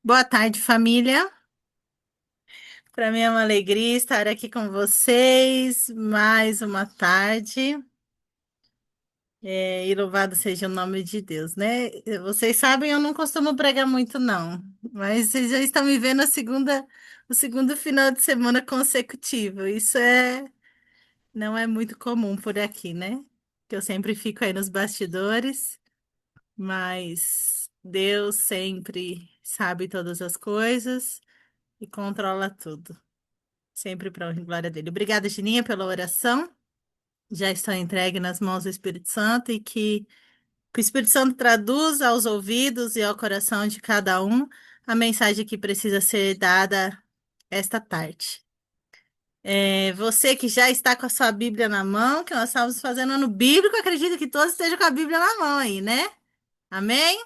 Boa tarde, família. Para mim é uma alegria estar aqui com vocês mais uma tarde. E louvado seja o nome de Deus, né? Vocês sabem, eu não costumo pregar muito, não. Mas vocês já estão me vendo o segundo final de semana consecutivo. Não é muito comum por aqui, né? Que eu sempre fico aí nos bastidores, mas Deus sempre sabe todas as coisas e controla tudo. Sempre para a honra e glória dele. Obrigada, Gininha, pela oração. Já está entregue nas mãos do Espírito Santo e que o Espírito Santo traduza aos ouvidos e ao coração de cada um a mensagem que precisa ser dada esta tarde. Você que já está com a sua Bíblia na mão, que nós estamos fazendo ano bíblico, acredito que todos estejam com a Bíblia na mão aí, né? Amém?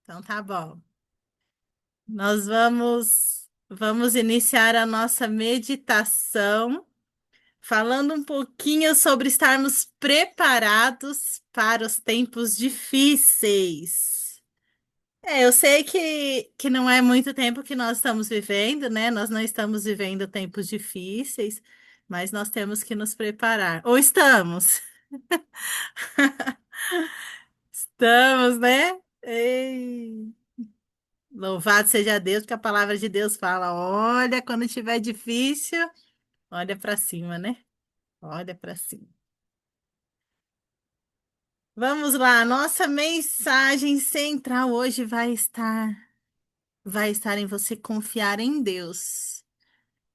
Então tá bom. Nós vamos iniciar a nossa meditação falando um pouquinho sobre estarmos preparados para os tempos difíceis. Eu sei que não é muito tempo que nós estamos vivendo, né? Nós não estamos vivendo tempos difíceis, mas nós temos que nos preparar. Ou estamos? Estamos, né? Ei, louvado seja Deus, que a palavra de Deus fala: olha, quando estiver difícil, olha para cima, né? Olha para cima. Vamos lá, nossa mensagem central hoje vai estar em você confiar em Deus,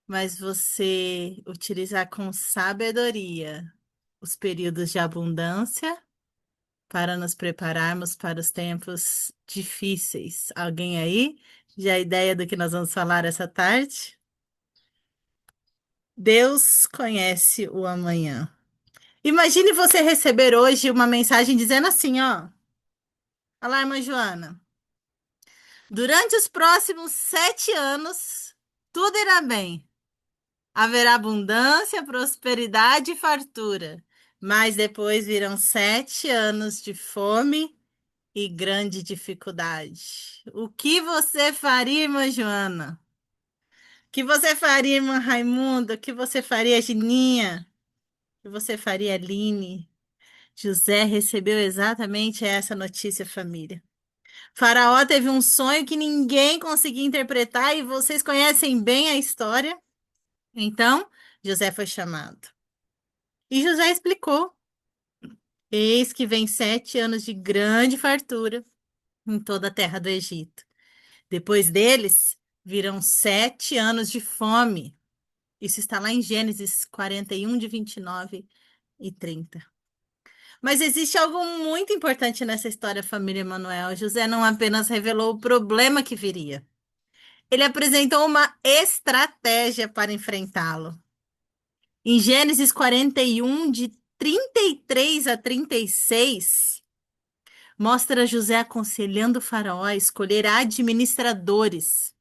mas você utilizar com sabedoria os períodos de abundância para nos prepararmos para os tempos difíceis. Alguém aí? Já a ideia do que nós vamos falar essa tarde? Deus conhece o amanhã. Imagine você receber hoje uma mensagem dizendo assim, ó: olá, irmã Joana. Durante os próximos 7 anos, tudo irá bem. Haverá abundância, prosperidade e fartura. Mas depois virão 7 anos de fome e grande dificuldade. O que você faria, irmã Joana? O que você faria, irmã Raimunda? O que você faria, Gininha? O que você faria, Aline? José recebeu exatamente essa notícia, família. Faraó teve um sonho que ninguém conseguia interpretar e vocês conhecem bem a história. Então, José foi chamado. E José explicou: eis que vem 7 anos de grande fartura em toda a terra do Egito. Depois deles, virão 7 anos de fome. Isso está lá em Gênesis 41, de 29 e 30. Mas existe algo muito importante nessa história, família Emanuel. José não apenas revelou o problema que viria. Ele apresentou uma estratégia para enfrentá-lo. Em Gênesis 41, de 33 a 36, mostra José aconselhando o faraó a escolher administradores,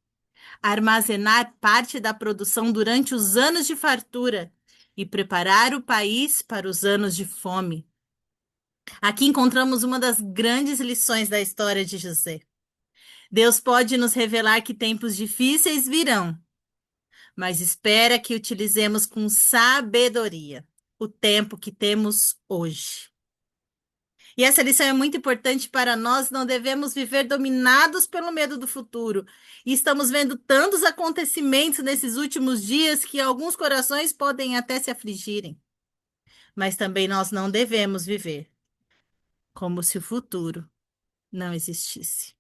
armazenar parte da produção durante os anos de fartura e preparar o país para os anos de fome. Aqui encontramos uma das grandes lições da história de José. Deus pode nos revelar que tempos difíceis virão, mas espera que utilizemos com sabedoria o tempo que temos hoje. E essa lição é muito importante para nós, não devemos viver dominados pelo medo do futuro. E estamos vendo tantos acontecimentos nesses últimos dias que alguns corações podem até se afligirem. Mas também nós não devemos viver como se o futuro não existisse.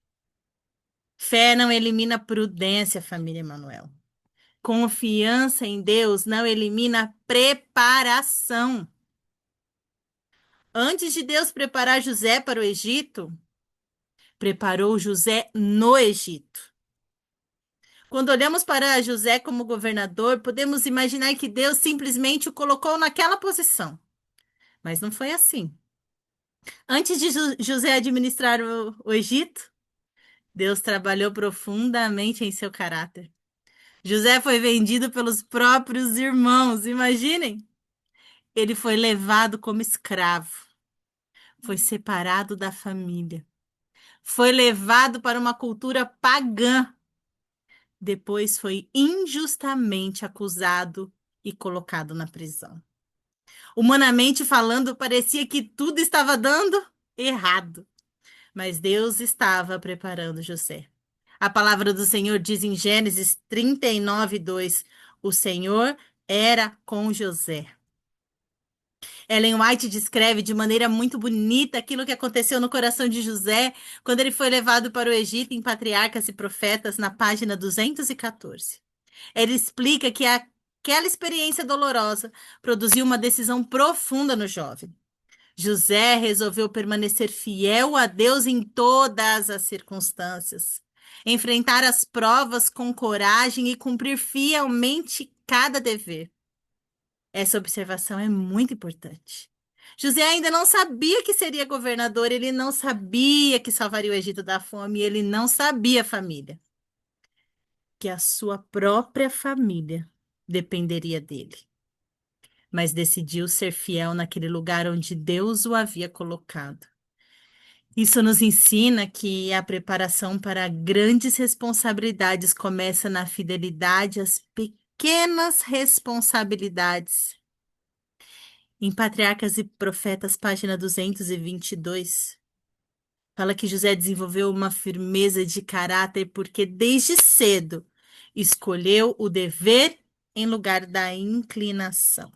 Fé não elimina prudência, família Emanuel. Confiança em Deus não elimina preparação. Antes de Deus preparar José para o Egito, preparou José no Egito. Quando olhamos para José como governador, podemos imaginar que Deus simplesmente o colocou naquela posição. Mas não foi assim. Antes de José administrar o Egito, Deus trabalhou profundamente em seu caráter. José foi vendido pelos próprios irmãos, imaginem. Ele foi levado como escravo, foi separado da família, foi levado para uma cultura pagã. Depois foi injustamente acusado e colocado na prisão. Humanamente falando, parecia que tudo estava dando errado, mas Deus estava preparando José. A palavra do Senhor diz em Gênesis 39:2: o Senhor era com José. Ellen White descreve de maneira muito bonita aquilo que aconteceu no coração de José quando ele foi levado para o Egito em Patriarcas e Profetas, na página 214. Ele explica que aquela experiência dolorosa produziu uma decisão profunda no jovem. José resolveu permanecer fiel a Deus em todas as circunstâncias, enfrentar as provas com coragem e cumprir fielmente cada dever. Essa observação é muito importante. José ainda não sabia que seria governador, ele não sabia que salvaria o Egito da fome, ele não sabia, família, que a sua própria família dependeria dele. Mas decidiu ser fiel naquele lugar onde Deus o havia colocado. Isso nos ensina que a preparação para grandes responsabilidades começa na fidelidade às pequenas responsabilidades. Em Patriarcas e Profetas, página 222, fala que José desenvolveu uma firmeza de caráter porque desde cedo escolheu o dever em lugar da inclinação.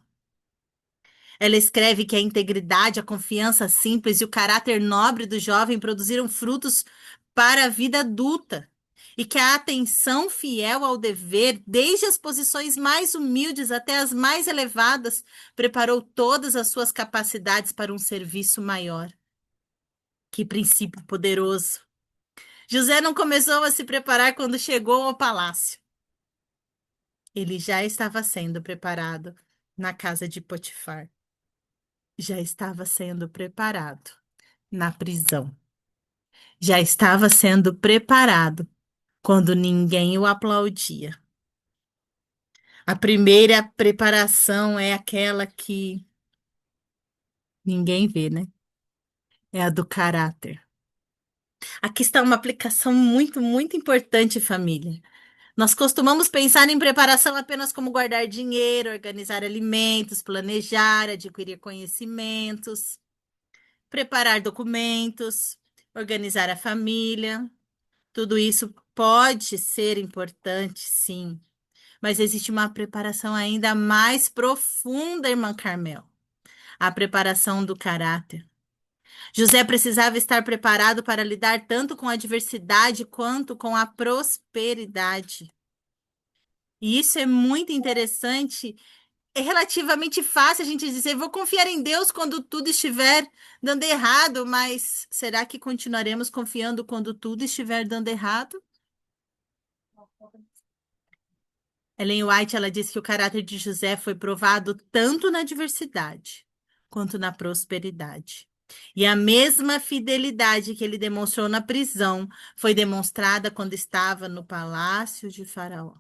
Ela escreve que a integridade, a confiança simples e o caráter nobre do jovem produziram frutos para a vida adulta, e que a atenção fiel ao dever, desde as posições mais humildes até as mais elevadas, preparou todas as suas capacidades para um serviço maior. Que princípio poderoso! José não começou a se preparar quando chegou ao palácio. Ele já estava sendo preparado na casa de Potifar. Já estava sendo preparado na prisão. Já estava sendo preparado quando ninguém o aplaudia. A primeira preparação é aquela que ninguém vê, né? É a do caráter. Aqui está uma aplicação muito, muito importante, família. Nós costumamos pensar em preparação apenas como guardar dinheiro, organizar alimentos, planejar, adquirir conhecimentos, preparar documentos, organizar a família. Tudo isso pode ser importante, sim, mas existe uma preparação ainda mais profunda, irmã Carmel, a preparação do caráter. José precisava estar preparado para lidar tanto com a adversidade quanto com a prosperidade. E isso é muito interessante. É relativamente fácil a gente dizer, vou confiar em Deus quando tudo estiver dando errado, mas será que continuaremos confiando quando tudo estiver dando errado? Ellen White, ela diz que o caráter de José foi provado tanto na adversidade quanto na prosperidade. E a mesma fidelidade que ele demonstrou na prisão foi demonstrada quando estava no palácio de Faraó.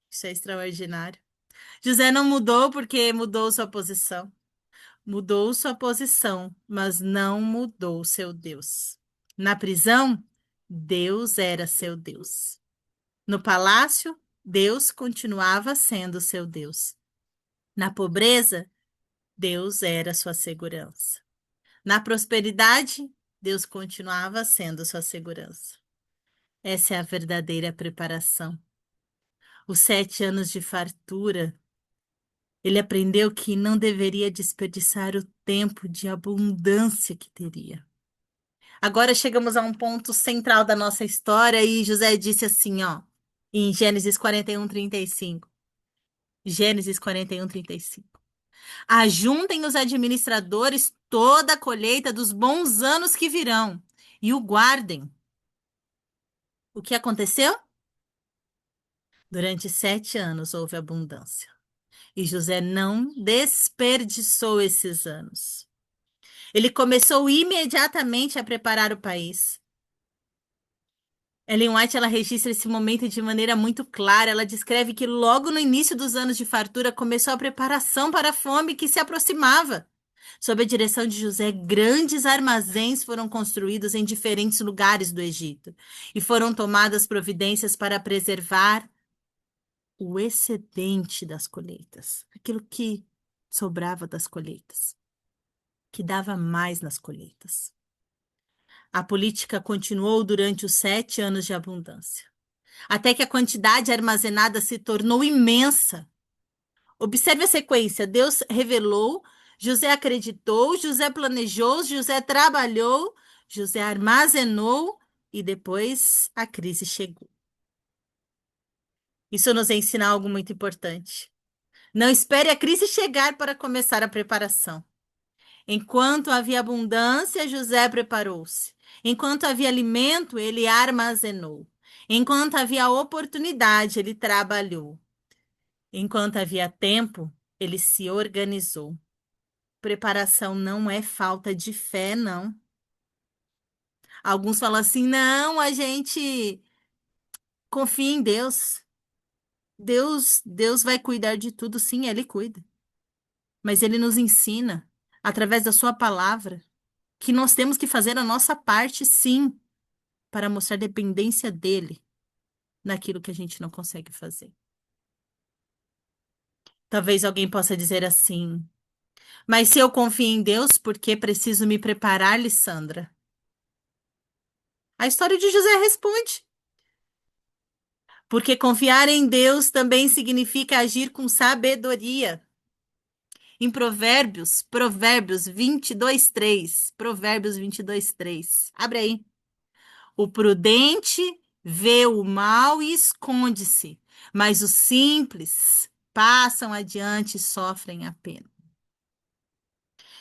Isso é extraordinário. José não mudou porque mudou sua posição. Mudou sua posição, mas não mudou seu Deus. Na prisão, Deus era seu Deus. No palácio, Deus continuava sendo seu Deus. Na pobreza, Deus era sua segurança. Na prosperidade, Deus continuava sendo sua segurança. Essa é a verdadeira preparação. Os 7 anos de fartura, ele aprendeu que não deveria desperdiçar o tempo de abundância que teria. Agora chegamos a um ponto central da nossa história e José disse assim, ó, em Gênesis 41:35. Gênesis 41:35. Ajuntem os administradores toda a colheita dos bons anos que virão e o guardem. O que aconteceu? Durante 7 anos houve abundância. E José não desperdiçou esses anos. Ele começou imediatamente a preparar o país. Ellen White, ela registra esse momento de maneira muito clara. Ela descreve que logo no início dos anos de fartura começou a preparação para a fome que se aproximava. Sob a direção de José, grandes armazéns foram construídos em diferentes lugares do Egito e foram tomadas providências para preservar o excedente das colheitas, aquilo que sobrava das colheitas, que dava mais nas colheitas. A política continuou durante os 7 anos de abundância, até que a quantidade armazenada se tornou imensa. Observe a sequência: Deus revelou, José acreditou, José planejou, José trabalhou, José armazenou e depois a crise chegou. Isso nos ensina algo muito importante. Não espere a crise chegar para começar a preparação. Enquanto havia abundância, José preparou-se. Enquanto havia alimento, ele armazenou. Enquanto havia oportunidade, ele trabalhou. Enquanto havia tempo, ele se organizou. Preparação não é falta de fé, não. Alguns falam assim: não, a gente confia em Deus. Deus vai cuidar de tudo. Sim, ele cuida. Mas ele nos ensina, através da sua palavra, que nós temos que fazer a nossa parte, sim, para mostrar dependência dele naquilo que a gente não consegue fazer. Talvez alguém possa dizer assim: mas se eu confio em Deus, por que preciso me preparar, Lissandra? A história de José responde: porque confiar em Deus também significa agir com sabedoria. Em Provérbios 22:3. Provérbios 22:3. Abre aí. O prudente vê o mal e esconde-se, mas os simples passam adiante e sofrem a pena.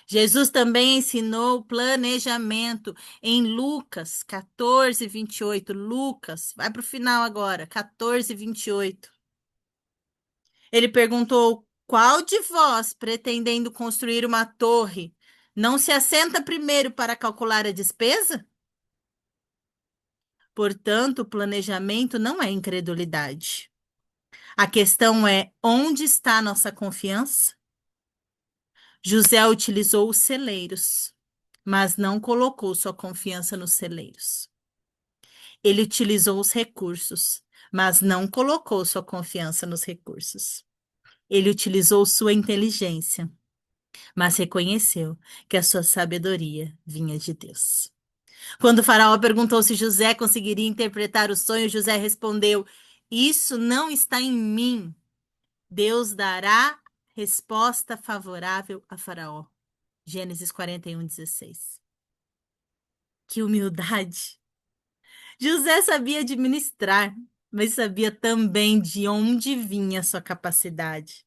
Jesus também ensinou planejamento em Lucas 14:28. Lucas, vai para o final agora, 14:28. Ele perguntou: qual de vós, pretendendo construir uma torre, não se assenta primeiro para calcular a despesa? Portanto, o planejamento não é incredulidade. A questão é: onde está a nossa confiança? José utilizou os celeiros, mas não colocou sua confiança nos celeiros. Ele utilizou os recursos, mas não colocou sua confiança nos recursos. Ele utilizou sua inteligência, mas reconheceu que a sua sabedoria vinha de Deus. Quando o faraó perguntou se José conseguiria interpretar o sonho, José respondeu: isso não está em mim. Deus dará resposta favorável a Faraó. Gênesis 41:16. Que humildade! José sabia administrar, mas sabia também de onde vinha a sua capacidade.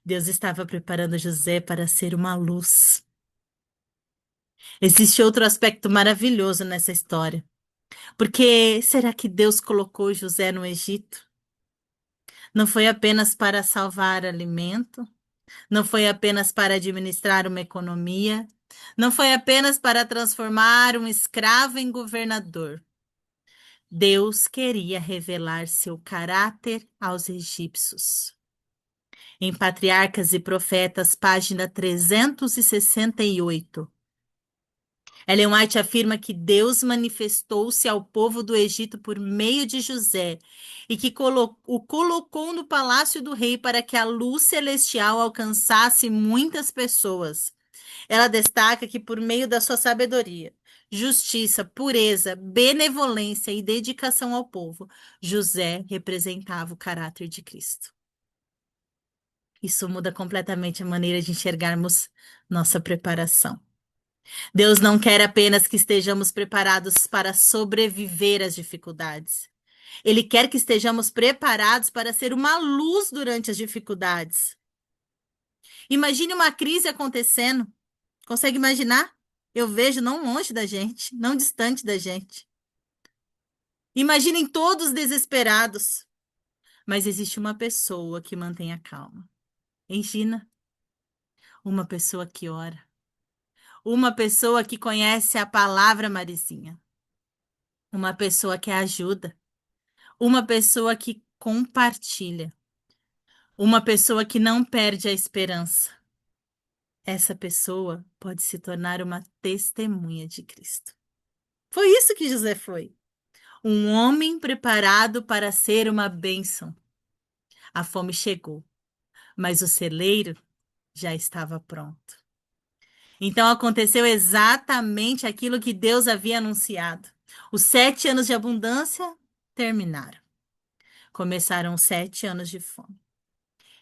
Deus estava preparando José para ser uma luz. Existe outro aspecto maravilhoso nessa história. Porque será que Deus colocou José no Egito? Não foi apenas para salvar alimento, não foi apenas para administrar uma economia, não foi apenas para transformar um escravo em governador. Deus queria revelar seu caráter aos egípcios. Em Patriarcas e Profetas, página 368, Ellen White afirma que Deus manifestou-se ao povo do Egito por meio de José e que o colocou no palácio do rei para que a luz celestial alcançasse muitas pessoas. Ela destaca que por meio da sua sabedoria, justiça, pureza, benevolência e dedicação ao povo, José representava o caráter de Cristo. Isso muda completamente a maneira de enxergarmos nossa preparação. Deus não quer apenas que estejamos preparados para sobreviver às dificuldades. Ele quer que estejamos preparados para ser uma luz durante as dificuldades. Imagine uma crise acontecendo. Consegue imaginar? Eu vejo não longe da gente, não distante da gente. Imaginem todos desesperados. Mas existe uma pessoa que mantém a calma. Imagina, uma pessoa que ora. Uma pessoa que conhece a palavra, Marizinha. Uma pessoa que ajuda. Uma pessoa que compartilha. Uma pessoa que não perde a esperança. essa pessoa pode se tornar uma testemunha de Cristo. Foi isso que José foi. Um homem preparado para ser uma bênção. A fome chegou, mas o celeiro já estava pronto. Então aconteceu exatamente aquilo que Deus havia anunciado. Os 7 anos de abundância terminaram. Começaram os 7 anos de fome.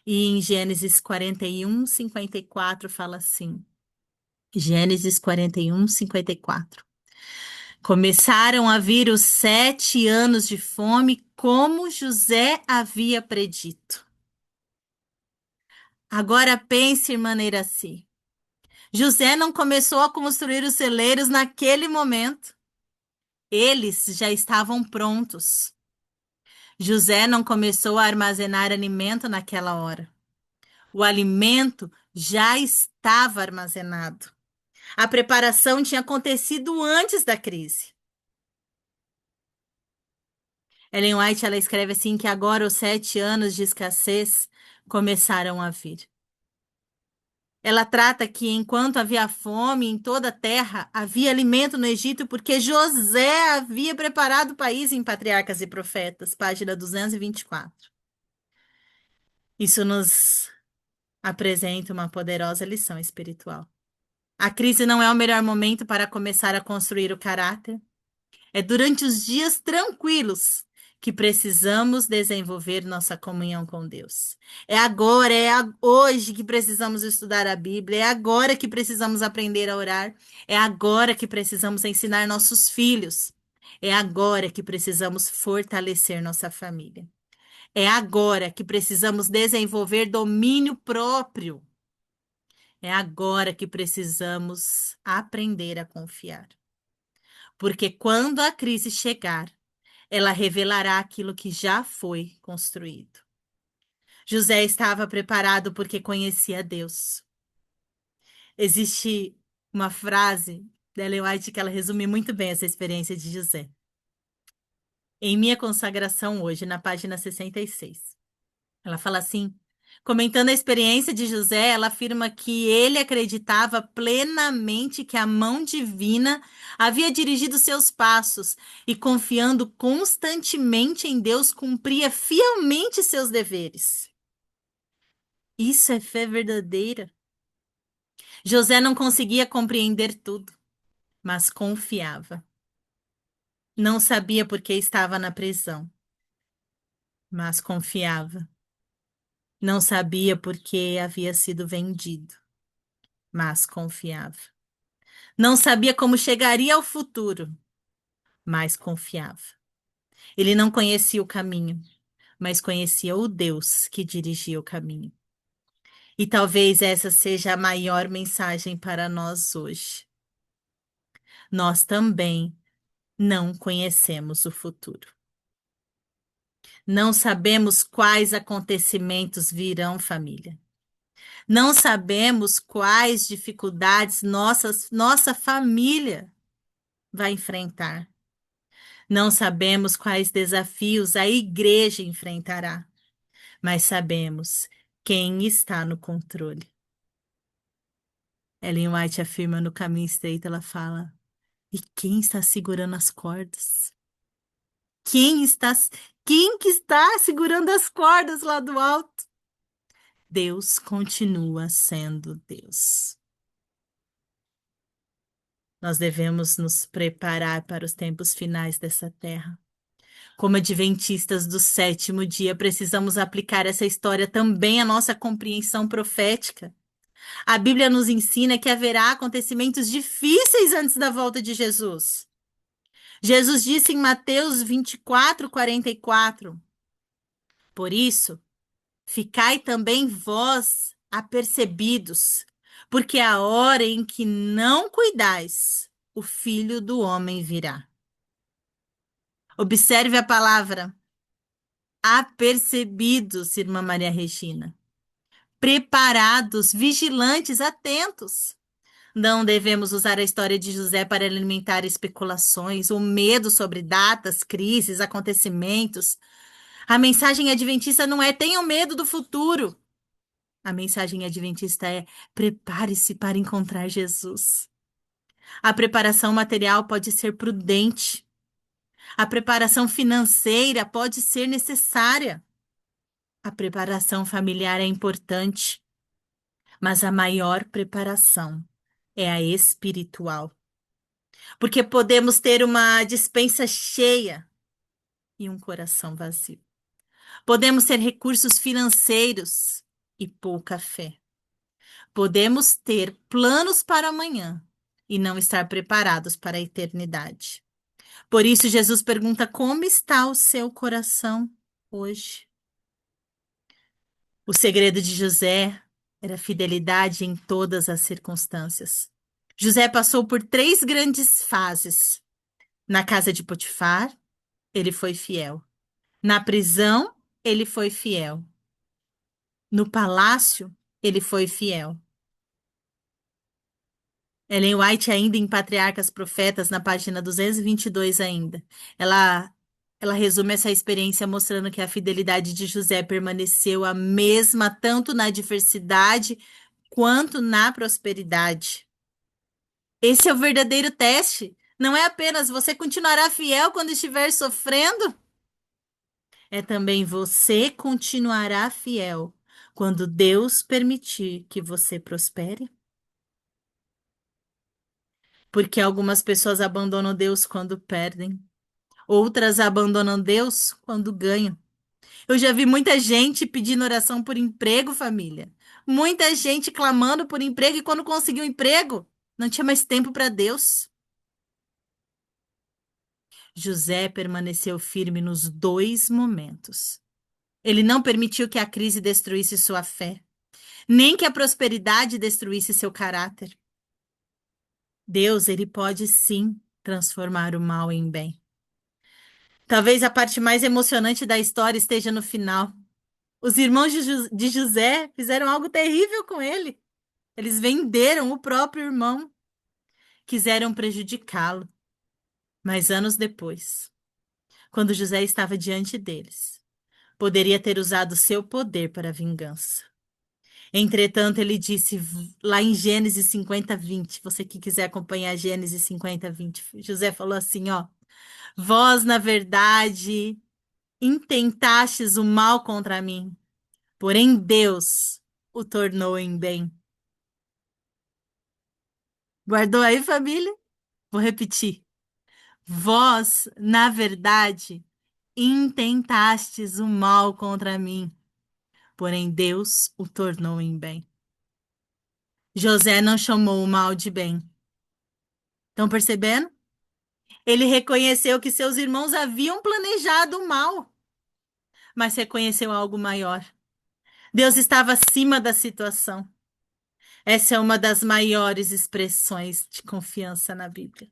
E em Gênesis 41, 54 fala assim. Gênesis 41, 54. Começaram a vir os 7 anos de fome, como José havia predito. Agora pense, irmã Neiraci. José não começou a construir os celeiros naquele momento. Eles já estavam prontos. José não começou a armazenar alimento naquela hora. O alimento já estava armazenado. A preparação tinha acontecido antes da crise. Ellen White, ela escreve assim que agora os 7 anos de escassez começaram a vir. Ela trata que enquanto havia fome em toda a terra, havia alimento no Egito, porque José havia preparado o país em Patriarcas e Profetas, página 224. Isso nos apresenta uma poderosa lição espiritual. A crise não é o melhor momento para começar a construir o caráter. É durante os dias tranquilos que precisamos desenvolver nossa comunhão com Deus. É agora, hoje que precisamos estudar a Bíblia, é agora que precisamos aprender a orar, é agora que precisamos ensinar nossos filhos, é agora que precisamos fortalecer nossa família. É agora que precisamos desenvolver domínio próprio. É agora que precisamos aprender a confiar. Porque quando a crise chegar, ela revelará aquilo que já foi construído. José estava preparado porque conhecia Deus. Existe uma frase da Ellen White que ela resume muito bem essa experiência de José. Em minha consagração hoje, na página 66. Ela fala assim, comentando a experiência de José, ela afirma que ele acreditava plenamente que a mão divina havia dirigido seus passos e, confiando constantemente em Deus, cumpria fielmente seus deveres. Isso é fé verdadeira. José não conseguia compreender tudo, mas confiava. Não sabia por que estava na prisão, mas confiava. Não sabia por que havia sido vendido, mas confiava. Não sabia como chegaria ao futuro, mas confiava. Ele não conhecia o caminho, mas conhecia o Deus que dirigia o caminho. E talvez essa seja a maior mensagem para nós hoje. Nós também não conhecemos o futuro. Não sabemos quais acontecimentos virão, família. Não sabemos quais dificuldades nossa família vai enfrentar. Não sabemos quais desafios a igreja enfrentará, mas sabemos quem está no controle. Ellen White afirma no Caminho Estreito, ela fala, e quem está segurando as cordas? Quem que está segurando as cordas lá do alto? Deus continua sendo Deus. Nós devemos nos preparar para os tempos finais dessa terra. Como adventistas do 7º dia, precisamos aplicar essa história também à nossa compreensão profética. A Bíblia nos ensina que haverá acontecimentos difíceis antes da volta de Jesus. Jesus disse em Mateus 24, 44, por isso, ficai também vós apercebidos, porque a hora em que não cuidais, o Filho do Homem virá. Observe a palavra apercebidos, irmã Maria Regina. Preparados, vigilantes, atentos. Não devemos usar a história de José para alimentar especulações, ou medo sobre datas, crises, acontecimentos. A mensagem adventista não é tenham medo do futuro. A mensagem adventista é: prepare-se para encontrar Jesus. A preparação material pode ser prudente. A preparação financeira pode ser necessária. A preparação familiar é importante, mas a maior preparação é a espiritual, porque podemos ter uma despensa cheia e um coração vazio. Podemos ter recursos financeiros e pouca fé. Podemos ter planos para amanhã e não estar preparados para a eternidade. Por isso, Jesus pergunta: como está o seu coração hoje? O segredo de José era fidelidade em todas as circunstâncias. José passou por três grandes fases. Na casa de Potifar, ele foi fiel. Na prisão, ele foi fiel. No palácio, ele foi fiel. Ellen White, ainda em Patriarcas Profetas, na página 222 ainda, ela, ela resume essa experiência mostrando que a fidelidade de José permaneceu a mesma tanto na adversidade quanto na prosperidade. Esse é o verdadeiro teste. Não é apenas você continuará fiel quando estiver sofrendo, é também você continuará fiel quando Deus permitir que você prospere. Porque algumas pessoas abandonam Deus quando perdem, outras abandonam Deus quando ganham. Eu já vi muita gente pedindo oração por emprego, família. Muita gente clamando por emprego e quando conseguiu um emprego, não tinha mais tempo para Deus. José permaneceu firme nos dois momentos. Ele não permitiu que a crise destruísse sua fé, nem que a prosperidade destruísse seu caráter. Deus, ele pode sim transformar o mal em bem. Talvez a parte mais emocionante da história esteja no final. Os irmãos de José fizeram algo terrível com ele. Eles venderam o próprio irmão, quiseram prejudicá-lo. Mas anos depois, quando José estava diante deles, poderia ter usado seu poder para a vingança. Entretanto, ele disse lá em Gênesis 50:20, você que quiser acompanhar Gênesis 50:20, José falou assim, ó: vós, na verdade, intentastes o mal contra mim, porém Deus o tornou em bem. Guardou aí, família? Vou repetir. Vós, na verdade, intentastes o mal contra mim, porém Deus o tornou em bem. José não chamou o mal de bem. Estão percebendo? Ele reconheceu que seus irmãos haviam planejado o mal, mas reconheceu algo maior. Deus estava acima da situação. Essa é uma das maiores expressões de confiança na Bíblia.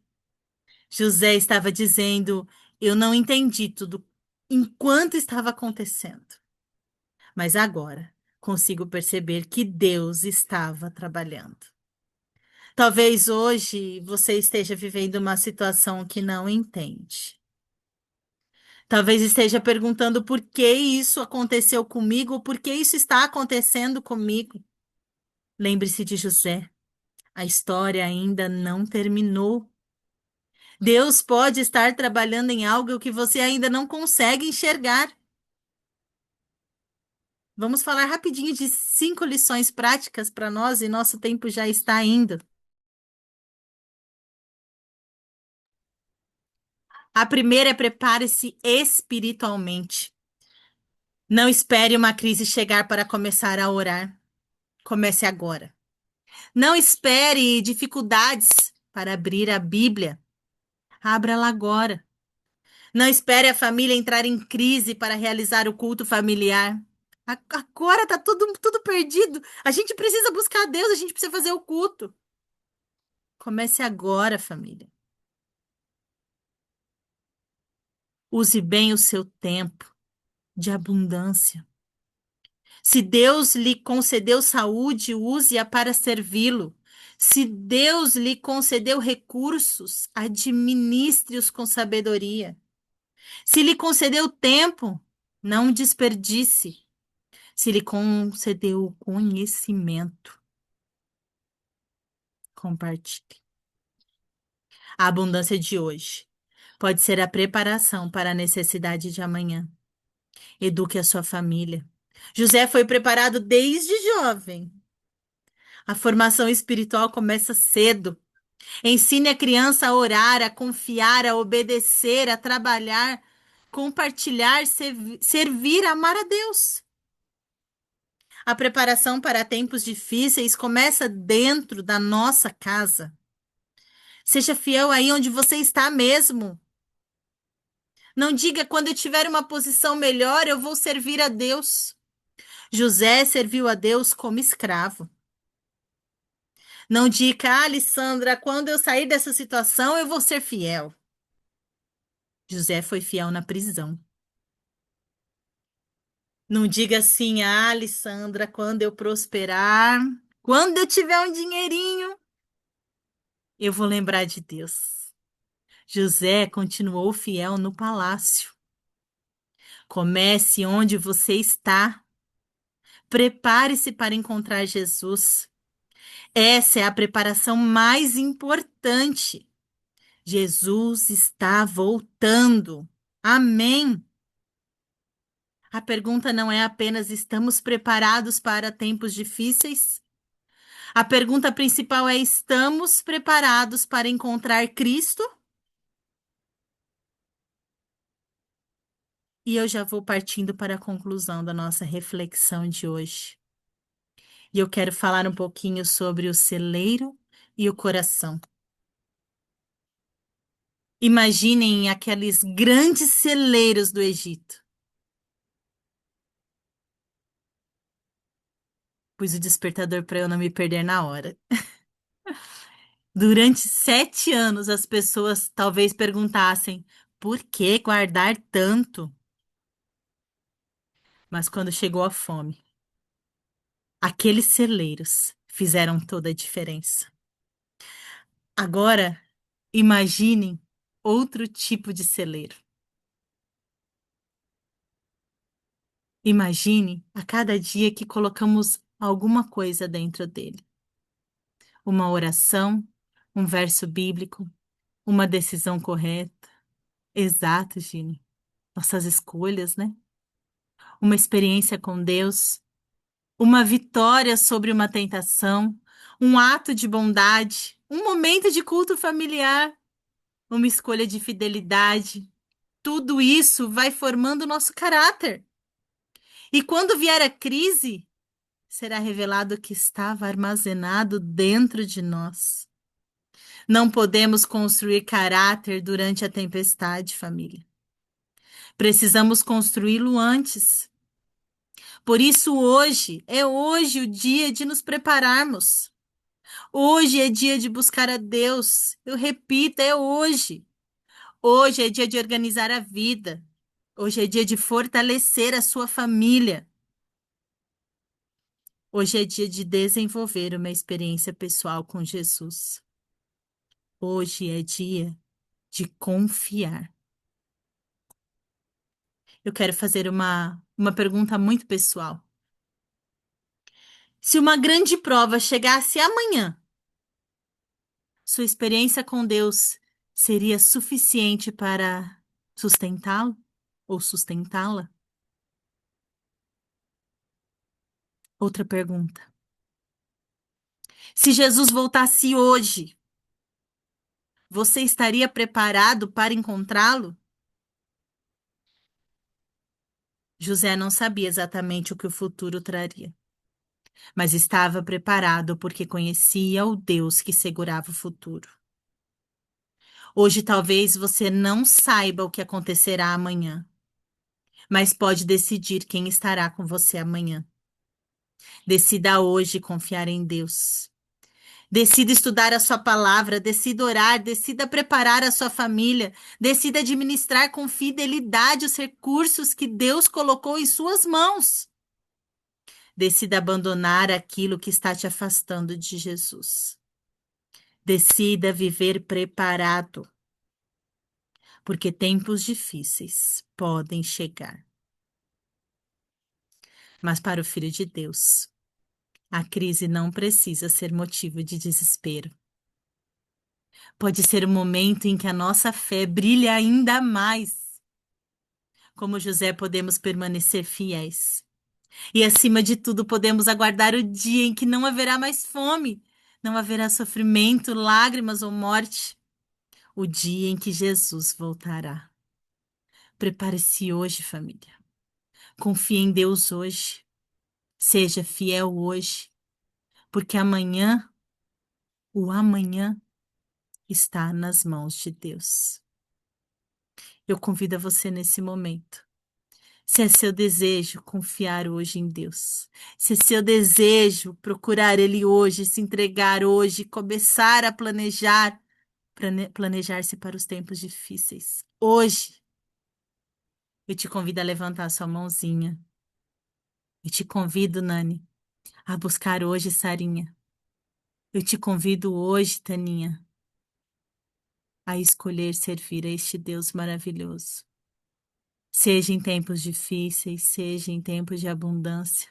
José estava dizendo: eu não entendi tudo enquanto estava acontecendo, mas agora consigo perceber que Deus estava trabalhando. Talvez hoje você esteja vivendo uma situação que não entende. Talvez esteja perguntando por que isso aconteceu comigo, ou por que isso está acontecendo comigo. Lembre-se de José. A história ainda não terminou. Deus pode estar trabalhando em algo que você ainda não consegue enxergar. Vamos falar rapidinho de 5 lições práticas para nós e nosso tempo já está indo. A primeira é: prepare-se espiritualmente. Não espere uma crise chegar para começar a orar. Comece agora. Não espere dificuldades para abrir a Bíblia. Abra-la agora. Não espere a família entrar em crise para realizar o culto familiar. Agora está tudo perdido. A gente precisa buscar a Deus, a gente precisa fazer o culto. Comece agora, família. Use bem o seu tempo de abundância. Se Deus lhe concedeu saúde, use-a para servi-lo. Se Deus lhe concedeu recursos, administre-os com sabedoria. Se lhe concedeu tempo, não desperdice. Se Ele concedeu o conhecimento, compartilhe. A abundância de hoje pode ser a preparação para a necessidade de amanhã. Eduque a sua família. José foi preparado desde jovem. A formação espiritual começa cedo. Ensine a criança a orar, a confiar, a obedecer, a trabalhar, compartilhar, servir, amar a Deus. A preparação para tempos difíceis começa dentro da nossa casa. Seja fiel aí onde você está mesmo. Não diga quando eu tiver uma posição melhor, eu vou servir a Deus. José serviu a Deus como escravo. Não diga, Alessandra, quando eu sair dessa situação, eu vou ser fiel. José foi fiel na prisão. Não diga assim, Alessandra, quando eu prosperar, quando eu tiver um dinheirinho, eu vou lembrar de Deus. José continuou fiel no palácio. Comece onde você está. Prepare-se para encontrar Jesus. Essa é a preparação mais importante. Jesus está voltando. Amém. A pergunta não é apenas estamos preparados para tempos difíceis? A pergunta principal é: estamos preparados para encontrar Cristo? E eu já vou partindo para a conclusão da nossa reflexão de hoje. E eu quero falar um pouquinho sobre o celeiro e o coração. Imaginem aqueles grandes celeiros do Egito. Pus o despertador para eu não me perder na hora. Durante 7 anos, as pessoas talvez perguntassem: por que guardar tanto? Mas quando chegou a fome, aqueles celeiros fizeram toda a diferença. Agora, imaginem outro tipo de celeiro. Imagine a cada dia que colocamos alguma coisa dentro dele. Uma oração, um verso bíblico, uma decisão correta. Exato, Gini. Nossas escolhas, né? Uma experiência com Deus, uma vitória sobre uma tentação, um ato de bondade, um momento de culto familiar, uma escolha de fidelidade. Tudo isso vai formando o nosso caráter. E quando vier a crise, será revelado o que estava armazenado dentro de nós. Não podemos construir caráter durante a tempestade, família. Precisamos construí-lo antes. Por isso, hoje o dia de nos prepararmos. Hoje é dia de buscar a Deus. Eu repito, é hoje. Hoje é dia de organizar a vida. Hoje é dia de fortalecer a sua família. Hoje é dia de desenvolver uma experiência pessoal com Jesus. Hoje é dia de confiar. Eu quero fazer uma pergunta muito pessoal. Se uma grande prova chegasse amanhã, sua experiência com Deus seria suficiente para sustentá-lo ou sustentá-la? Outra pergunta. Se Jesus voltasse hoje, você estaria preparado para encontrá-lo? José não sabia exatamente o que o futuro traria, mas estava preparado porque conhecia o Deus que segurava o futuro. Hoje talvez você não saiba o que acontecerá amanhã, mas pode decidir quem estará com você amanhã. Decida hoje confiar em Deus. Decida estudar a sua palavra, decida orar, decida preparar a sua família, decida administrar com fidelidade os recursos que Deus colocou em suas mãos. Decida abandonar aquilo que está te afastando de Jesus. Decida viver preparado, porque tempos difíceis podem chegar. Mas para o Filho de Deus, a crise não precisa ser motivo de desespero. Pode ser o momento em que a nossa fé brilha ainda mais. Como José, podemos permanecer fiéis. E, acima de tudo, podemos aguardar o dia em que não haverá mais fome, não haverá sofrimento, lágrimas ou morte. O dia em que Jesus voltará. Prepare-se hoje, família. Confie em Deus hoje. Seja fiel hoje, porque o amanhã, está nas mãos de Deus. Eu convido a você nesse momento. Se é seu desejo confiar hoje em Deus, se é seu desejo procurar Ele hoje, se entregar hoje, começar a planejar, planejar-se para os tempos difíceis. Hoje, eu te convido a levantar a sua mãozinha. Eu te convido, Nani, a buscar hoje, Sarinha. Eu te convido hoje, Taninha, a escolher servir a este Deus maravilhoso. Seja em tempos difíceis, seja em tempos de abundância,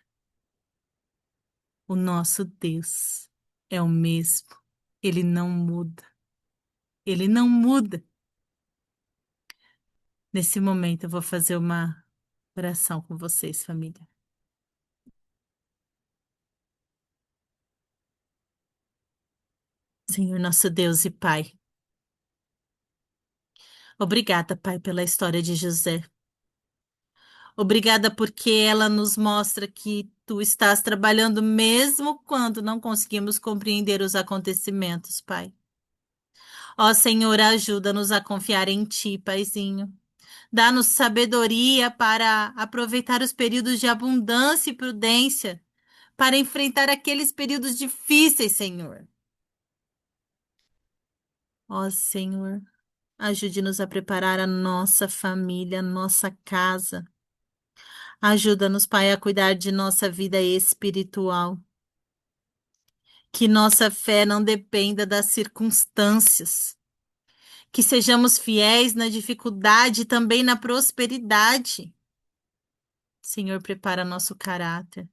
o nosso Deus é o mesmo. Ele não muda. Ele não muda. Nesse momento, eu vou fazer uma oração com vocês, família. Senhor, nosso Deus e Pai, obrigada, Pai, pela história de José. Obrigada porque ela nos mostra que tu estás trabalhando mesmo quando não conseguimos compreender os acontecimentos, Pai. Ó Senhor, ajuda-nos a confiar em ti, Paizinho. Dá-nos sabedoria para aproveitar os períodos de abundância e prudência, para enfrentar aqueles períodos difíceis, Senhor. Ó Senhor, ajude-nos a preparar a nossa família, a nossa casa. Ajuda-nos, Pai, a cuidar de nossa vida espiritual. Que nossa fé não dependa das circunstâncias. Que sejamos fiéis na dificuldade e também na prosperidade. Senhor, prepara nosso caráter.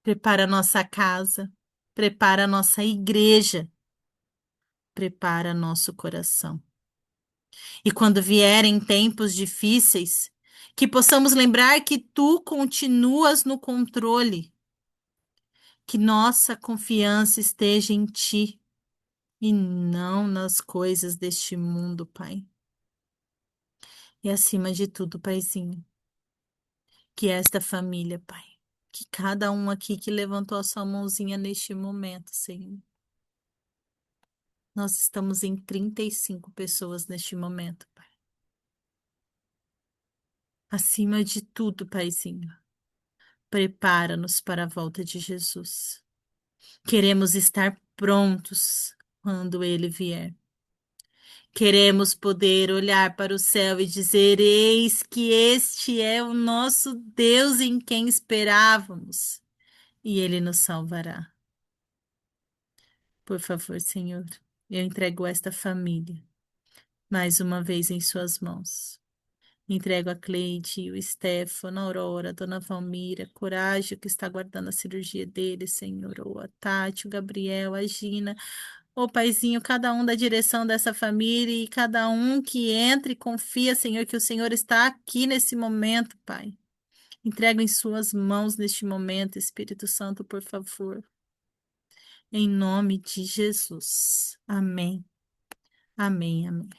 Prepara nossa casa. Prepara nossa igreja. Prepara nosso coração. E quando vierem tempos difíceis, que possamos lembrar que tu continuas no controle. Que nossa confiança esteja em ti e não nas coisas deste mundo, Pai. E acima de tudo, Paizinho, que esta família, Pai, que cada um aqui que levantou a sua mãozinha neste momento, Senhor. Nós estamos em 35 pessoas neste momento, Pai. Acima de tudo, Paizinho, prepara-nos para a volta de Jesus. Queremos estar prontos quando ele vier. Queremos poder olhar para o céu e dizer: Eis que este é o nosso Deus em quem esperávamos, e ele nos salvará. Por favor, Senhor, eu entrego esta família mais uma vez em Suas mãos. Entrego a Cleide, o Stefano, a Aurora, a Dona Valmira, Coragem, que está aguardando a cirurgia dele, Senhor, ou a Tati, o Gabriel, a Gina. Ô Paizinho, cada um da direção dessa família e cada um que entra e confia, Senhor, que o Senhor está aqui nesse momento, Pai. Entrego em Suas mãos neste momento, Espírito Santo, por favor. Em nome de Jesus. Amém. Amém, amém.